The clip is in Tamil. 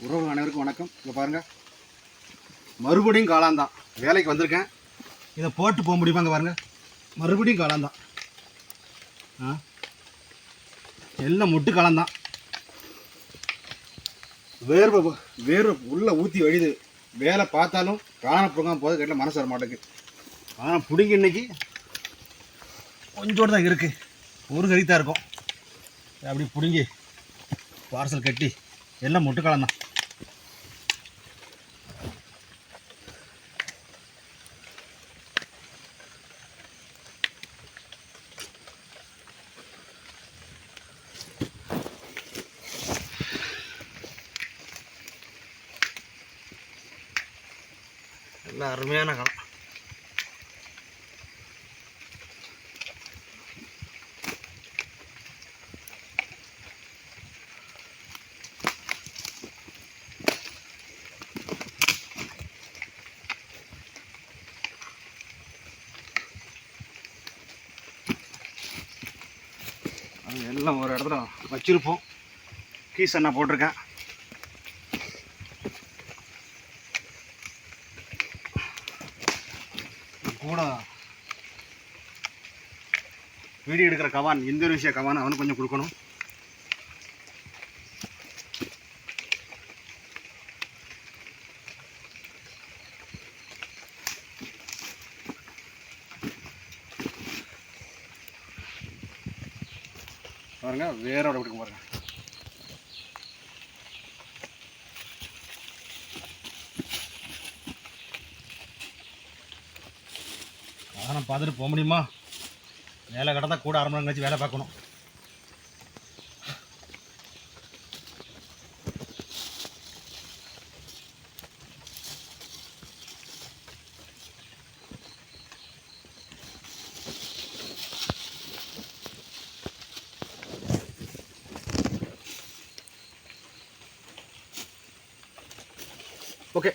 உறவு அனைவருக்கும் வணக்கம். இங்கே பாருங்கள், மறுபடியும் காளான்தான். வேலைக்கு வந்திருக்கேன், இதை போட்டு போக முடியுமாங்க? பாருங்கள், மறுபடியும் காளான்தான். எல்லாம் முட்டு காளான்தான். வேர்வை உள்ளே ஊற்றி வழிது. வேலை பார்த்தாலும் காளான பிடுங்காம போது கேட்டால் மனசு வர மாட்டேங்குது. ஆனால் பிடிங்கி இன்னைக்கு கொஞ்சோடு தான் இருக்குது, ஒரு கறித்தான் இருக்கும். அப்படி பிடுங்கி பார்சல் கட்டி எல்லாம் முட்டு காளான்தான். எல்லாம் அருமையான காலம். எல்லாம் ஒரு இடத்துல வச்சிருப்போம். கீஸ் என்ன போட்டிருக்கேன். கூட வீடியோ எடுக்கிற கவான், இந்தோனேஷியா கவான், அவனுக்கு கொஞ்சம் கொடுக்கணும். பாருங்க, வேரோட கொடுக்க பாருங்க. காரணம் பார்த்துட்டு போக முடியுமா? வேலை கடந்தா கூட அரை மணி நேரம் கழிச்சு வேலை பார்க்கணும். ஓகே.